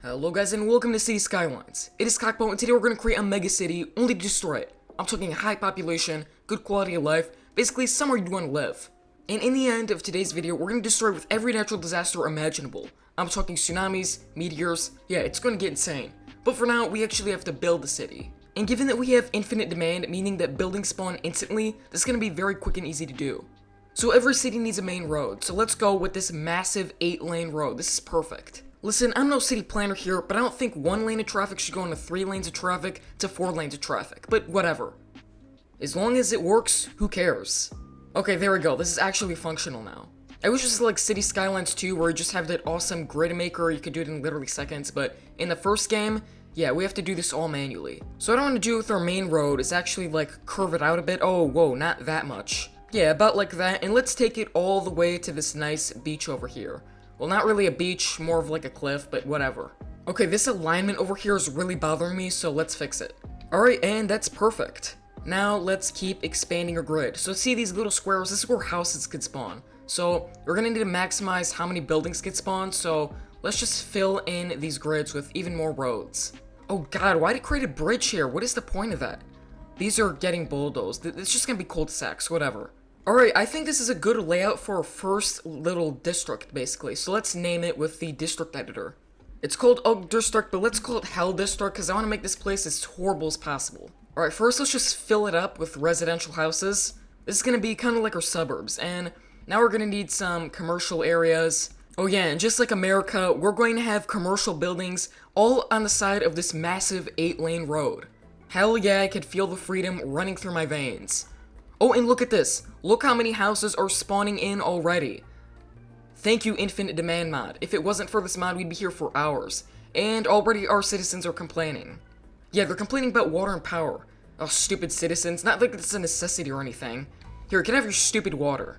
Hello guys and welcome to City Skylines. It is Cockbo and today we're going to create a mega city only to destroy it. I'm talking high population, good quality of life, basically somewhere you'd want to live. And in the end of today's video, we're going to destroy it with every natural disaster imaginable. I'm talking tsunamis, meteors, yeah, it's going to get insane. But for now, we actually have to build the city. And given that we have infinite demand, meaning that buildings spawn instantly, this is going to be very quick and easy to do. So every city needs a main road, so let's go with this massive 8-lane road. This is perfect. Listen, I'm no city planner here, but I don't think 1 lane of traffic should go into 3 lanes of traffic to 4 lanes of traffic, but whatever. As long as it works, who cares? Okay, there we go, this is actually functional now. I wish this was like City Skylines 2, where you just have that awesome grid maker, you could do it in literally seconds, but in the first game, yeah, we have to do this all manually. So what I want to do with our main road is actually like curve it out a bit. Oh, whoa, not that much. Yeah, about like that, and let's take it all the way to this nice beach over here. Well, not really a beach, more of like a cliff, but whatever. Okay, this alignment over here is really bothering me, so let's fix it. Alright, and that's perfect. Now, let's keep expanding our grid. So see these little squares, this is where houses could spawn. So, we're gonna need to maximize how many buildings get spawned, so let's just fill in these grids with even more roads. Oh god, why did it create a bridge here? What is the point of that? These are getting bulldozed. It's just gonna be cul-de-sacs, whatever. Alright, I think this is a good layout for our first little district, basically. So let's name it with the district editor. It's called Oak District, but let's call it Hell District, because I want to make this place as horrible as possible. Alright, first let's just fill it up with residential houses. This is going to be kind of like our suburbs, and now we're going to need some commercial areas. Oh yeah, and just like America, we're going to have commercial buildings all on the side of this massive 8-lane road. Hell yeah, I could feel the freedom running through my veins. Oh, and look at this. Look how many houses are spawning in already. Thank you, Infinite Demand mod. If it wasn't for this mod, we'd be here for hours. And already our citizens are complaining. Yeah, they're complaining about water and power. Oh, stupid citizens. Not like it's a necessity or anything. Here, can I have your stupid water?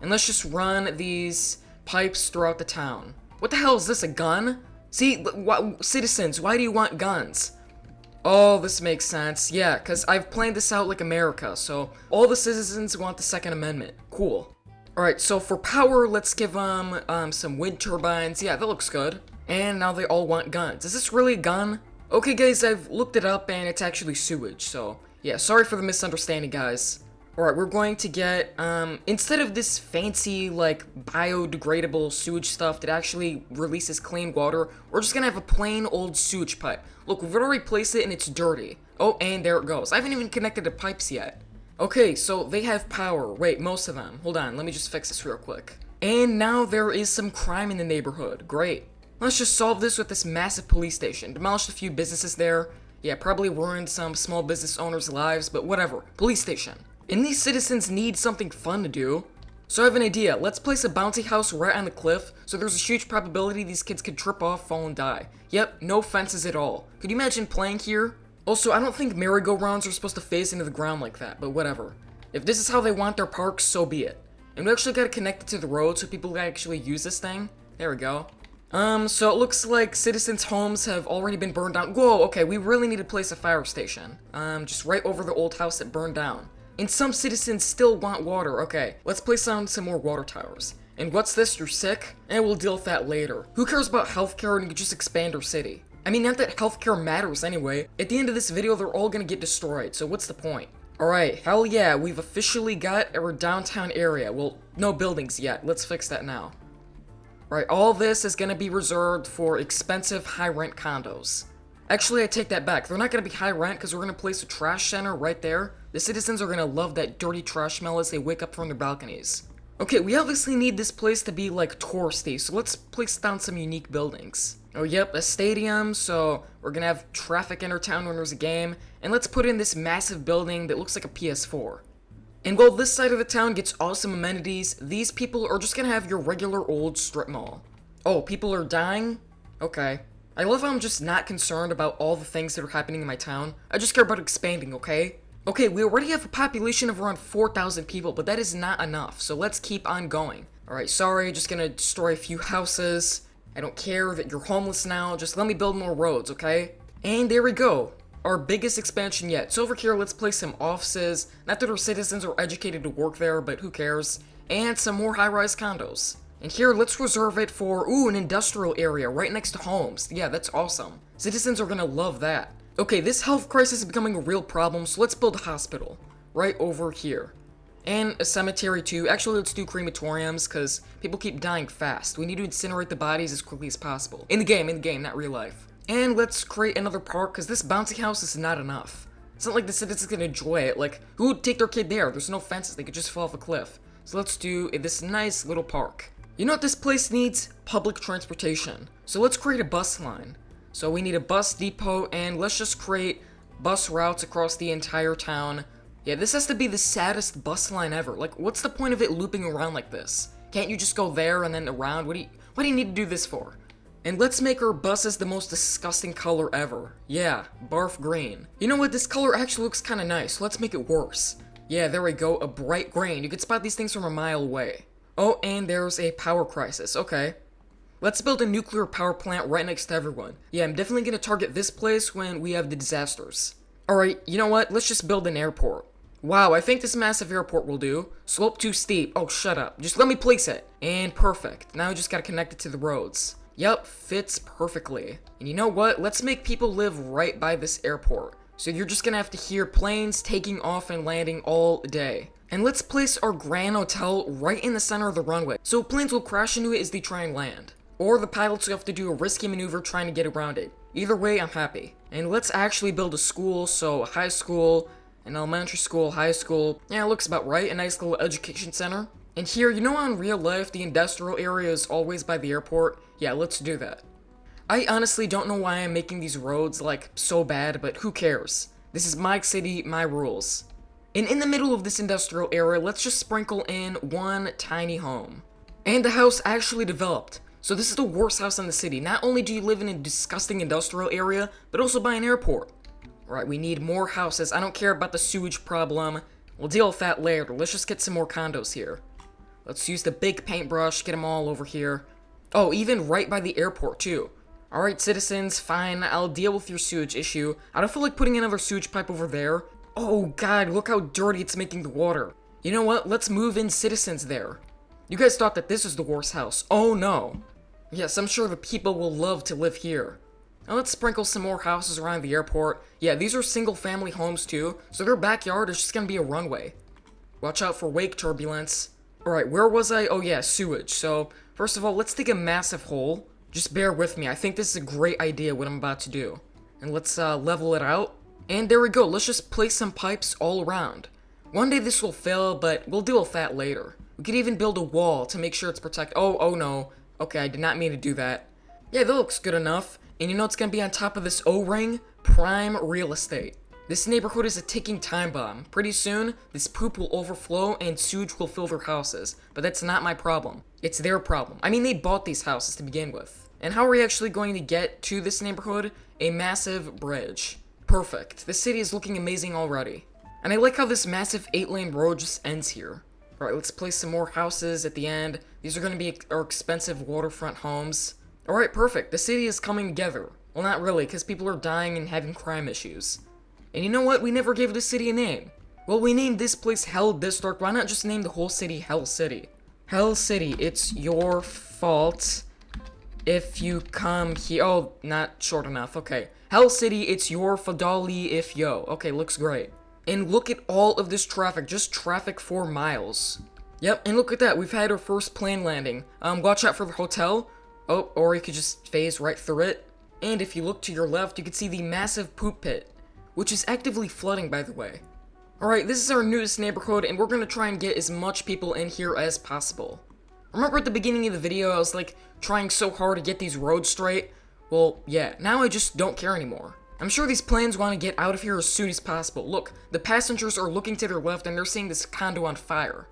And let's just run these pipes throughout the town. What the hell is this, a gun? See, citizens, why do you want guns? Oh, this makes sense. Yeah, because I've planned this out like America, so all the citizens want the Second Amendment. Cool. Alright, so for power, let's give them some wind turbines. Yeah, that looks good. And now they all want guns. Is this really a gun? Okay, guys, I've looked it up, and it's actually sewage, so yeah, sorry for the misunderstanding, guys. Alright, we're going to get, instead of this fancy, like, biodegradable sewage stuff that actually releases clean water, we're just gonna have a plain old sewage pipe. Look, we've already placed it and it's dirty. Oh, and there it goes. I haven't even connected the pipes yet. Okay, so they have power. Wait, most of them. Hold on, let me just fix this real quick. And now there is some crime in the neighborhood. Great. Let's just solve this with this massive police station. Demolished a few businesses there. Yeah, probably ruined some small business owners' lives, but whatever. Police station. And these citizens need something fun to do. So I have an idea. Let's place a bouncy house right on the cliff, so there's a huge probability these kids could trip off, fall, and die. Yep, no fences at all. Could you imagine playing here? Also, I don't think merry-go-rounds are supposed to face into the ground like that, but whatever. If this is how they want their parks, so be it. And we actually gotta connect it to the road so people can actually use this thing. There we go. So it looks like citizens' homes have already been burned down. Whoa, okay, we really need to place a fire station. Just right over the old house that burned down. And some citizens still want water. Okay, let's place down some more water towers. And what's this? You're sick? And we'll deal with that later. Who cares about healthcare and you can just expand our city? I mean, not that healthcare matters anyway. At the end of this video, they're all gonna get destroyed, so what's the point? Alright, hell yeah, we've officially got our downtown area. Well, no buildings yet. Let's fix that now. Alright, all this is gonna be reserved for expensive high-rent condos. Actually, I take that back. They're not gonna be high rent because we're gonna place a trash center right there. The citizens are gonna love that dirty trash smell as they wake up from their balconies. Okay, we obviously need this place to be like touristy, so let's place down some unique buildings. Oh yep, a stadium, so we're gonna have traffic enter town when there's a game, and let's put in this massive building that looks like a PS4. And while this side of the town gets awesome amenities, these people are just gonna have your regular old strip mall. Oh, people are dying? Okay. I love how I'm just not concerned about all the things that are happening in my town. I just care about expanding, okay? Okay, we already have a population of around 4,000 people, but that is not enough, so let's keep on going. Alright, sorry, just gonna destroy a few houses. I don't care that you're homeless now, just let me build more roads, okay? And there we go. Our biggest expansion yet. So over here, let's place some offices. Not that our citizens are educated to work there, but who cares? And some more high-rise condos. And here, let's reserve it for, an industrial area right next to homes. Yeah, that's awesome. Citizens are gonna love that. Okay, this health crisis is becoming a real problem, so let's build a hospital. Right over here. And a cemetery too. Actually, let's do crematoriums, because people keep dying fast. We need to incinerate the bodies as quickly as possible. In the game, not real life. And let's create another park, because this bouncy house is not enough. It's not like the citizens can enjoy it. Like, who would take their kid there? There's no fences. They could just fall off a cliff. So let's do this nice little park. You know what this place needs? Public transportation. So let's create a bus line. So we need a bus depot, and let's just create bus routes across the entire town. Yeah, this has to be the saddest bus line ever. Like, what's the point of it looping around like this? Can't you just go there and then around? What do you need to do this for? And let's make our buses the most disgusting color ever. Yeah, barf green. You know what? This color actually looks kind of nice. So let's make it worse. Yeah, there we go. A bright green. You can spot these things from a mile away. Oh, and there's a power crisis. Okay. Let's build a nuclear power plant right next to everyone. Yeah, I'm definitely going to target this place when we have the disasters. Alright, you know what? Let's just build an airport. Wow, I think this massive airport will do. Slope too steep. Oh, shut up. Just let me place it. And perfect. Now I just gotta connect it to the roads. Yep, fits perfectly. And you know what? Let's make people live right by this airport. So you're just gonna have to hear planes taking off and landing all day. And let's place our Grand Hotel right in the center of the runway. So planes will crash into it as they try and land. Or the pilots will have to do a risky maneuver trying to get around it. Either way, I'm happy. And let's actually build a school, so a high school, an elementary school, high school. Yeah, it looks about right. A nice little education center. And here, you know how in real life the industrial area is always by the airport? Yeah, let's do that. I honestly don't know why I'm making these roads, like, so bad, but who cares? This is my city, my rules. And in the middle of this industrial area, let's just sprinkle in one tiny home. And the house actually developed. So this is the worst house in the city. Not only do you live in a disgusting industrial area, but also by an airport. Right, we need more houses. I don't care about the sewage problem. We'll deal with that later. Let's just get some more condos here. Let's use the big paintbrush, get them all over here. Oh, even right by the airport, too. Alright, citizens, fine. I'll deal with your sewage issue. I don't feel like putting another sewage pipe over there. Oh, God, look how dirty it's making the water. You know what? Let's move in citizens there. You guys thought that this was the worst house. Oh, no. Yes, I'm sure the people will love to live here. Now let's sprinkle some more houses around the airport. Yeah, these are single-family homes too, so their backyard is just gonna be a runway. Watch out for wake turbulence. Alright, where was I? Oh yeah, sewage. So, first of all, let's dig a massive hole. Just bear with me. I think this is a great idea, what I'm about to do. And let's level it out. And there we go. Let's just place some pipes all around. One day this will fail, but we'll deal with that later. We could even build a wall to make sure it's protected. Oh no. Okay, I did not mean to do that. Yeah, that looks good enough. And you know what's gonna be on top of this O-ring? Prime real estate. This neighborhood is a ticking time bomb. Pretty soon, this poop will overflow and sewage will fill their houses. But that's not my problem. It's their problem. I mean, they bought these houses to begin with. And how are we actually going to get to this neighborhood? A massive bridge. Perfect. The city is looking amazing already. And I like how this massive 8-lane road just ends here. Alright, let's place some more houses at the end. These are going to be our expensive waterfront homes. Alright, perfect. The city is coming together. Well, not really, because people are dying and having crime issues. And you know what? We never gave the city a name. Well, we named this place Hell District. Why not just name the whole city Hell City? Hell City, it's your fault if you come here. Oh, not short enough. Okay. Hell City, it's your fadali if yo. Okay, looks great. And look at all of this traffic. Just traffic for miles. Yep, and look at that. We've had our first plane landing. Watch out for the hotel. Oh, or you could just phase right through it. And if you look to your left, you can see the massive poop pit, which is actively flooding, by the way. Alright, this is our newest neighborhood, and we're gonna try and get as much people in here as possible. Remember at the beginning of the video, I was like, trying so hard to get these roads straight? Well, yeah, now I just don't care anymore. I'm sure these planes want to get out of here as soon as possible. Look, the passengers are looking to their left, and they're seeing this condo on fire.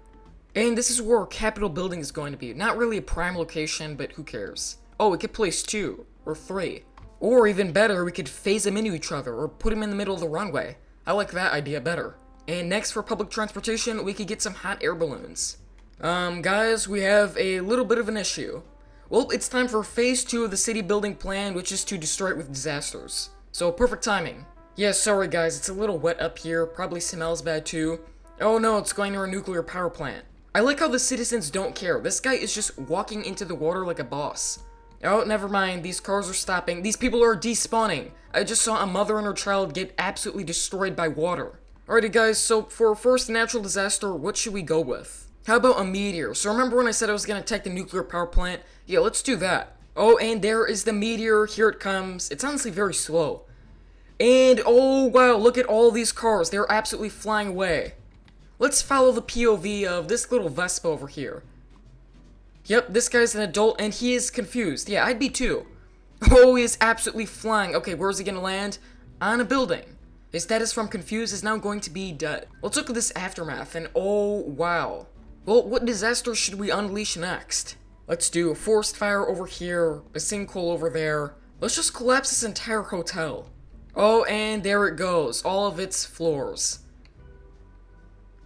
And this is where our Capitol building is going to be. Not really a prime location, but who cares? Oh, we could place 2, or 3. Or even better, we could phase them into each other, or put them in the middle of the runway. I like that idea better. And next, for public transportation, we could get some hot air balloons. Guys, we have a little bit of an issue. Well, it's time for phase 2 of the city building plan, which is to destroy it with disasters. So, perfect timing. Yeah, sorry guys, it's a little wet up here, probably smells bad too. Oh no, it's going to our nuclear power plant. I like how the citizens don't care. This guy is just walking into the water like a boss. Oh, never mind. These cars are stopping. These people are despawning. I just saw a mother and her child get absolutely destroyed by water. Alrighty guys, so for our first natural disaster, what should we go with? How about a meteor? So remember when I said I was gonna attack the nuclear power plant? Yeah, let's do that. Oh, and there is the meteor. Here it comes. It's honestly very slow. And oh wow, look at all these cars. They're absolutely flying away. Let's follow the POV of this little Vespa over here. Yep, this guy's an adult and he is confused. Yeah, I'd be too. Oh, he is absolutely flying. Okay, where is he gonna land? On a building. His status from confused is now going to be dead. Let's look at this aftermath and oh wow. Well, what disaster should we unleash next? Let's do a forest fire over here, a sinkhole over there. Let's just collapse this entire hotel. Oh, and there it goes. All of its floors.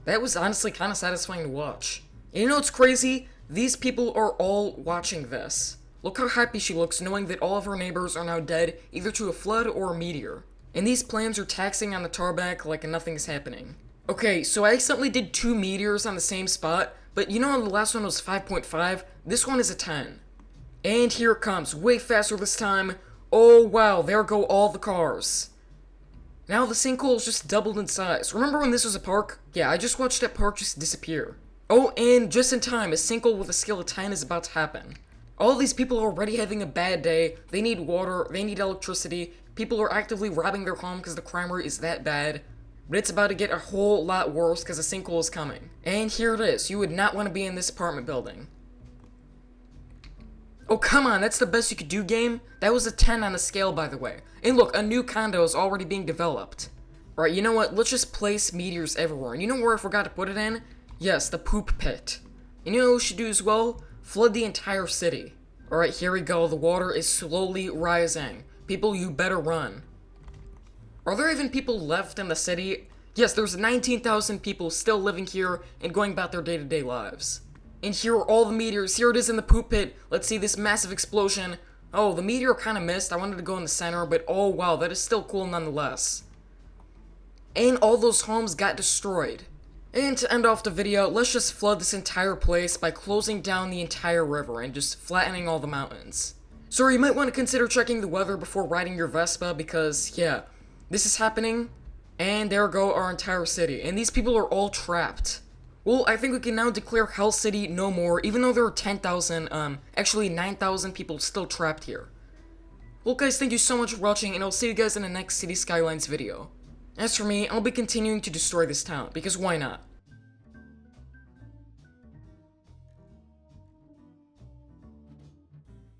That was honestly kind of satisfying to watch. And you know what's crazy? These people are all watching this. Look how happy she looks knowing that all of her neighbors are now dead, either to a flood or a meteor. And these planes are taxiing on the tarmac like nothing's happening. Okay, so I accidentally did 2 meteors on the same spot, but you know how the last one was 5.5? This one is a 10. And here it comes, way faster this time. Oh wow, there go all the cars. Now the sinkhole's just doubled in size. Remember when this was a park? Yeah, I just watched that park just disappear. Oh, and just in time, a sinkhole with a scale of 10 is about to happen. All these people are already having a bad day. They need water, they need electricity. People are actively robbing their home because the crime rate is that bad. But it's about to get a whole lot worse because a sinkhole is coming. And here it is. You would not want to be in this apartment building. Oh, come on, that's the best you could do, game? That was a 10 on the scale, by the way. And look, a new condo is already being developed. Right, you know what? Let's just place meteors everywhere. And you know where I forgot to put it in? Yes, the poop pit. And you know what we should do as well? Flood the entire city. Alright, here we go. The water is slowly rising. People, you better run. Are there even people left in the city? Yes, there's 19,000 people still living here and going about their day-to-day lives. And here are all the meteors. Here it is in the poop pit. Let's see this massive explosion. Oh, the meteor kind of missed. I wanted to go in the center, but oh wow, that is still cool nonetheless. And all those homes got destroyed. And to end off the video, let's just flood this entire place by closing down the entire river and just flattening all the mountains. So you might want to consider checking the weather before riding your Vespa because, yeah, this is happening. And there go our entire city. And these people are all trapped. Well, I think we can now declare Hell City no more, even though there are 10,000, actually 9,000 people still trapped here. Well guys, thank you so much for watching, and I'll see you guys in the next City Skylines video. As for me, I'll be continuing to destroy this town, because why not?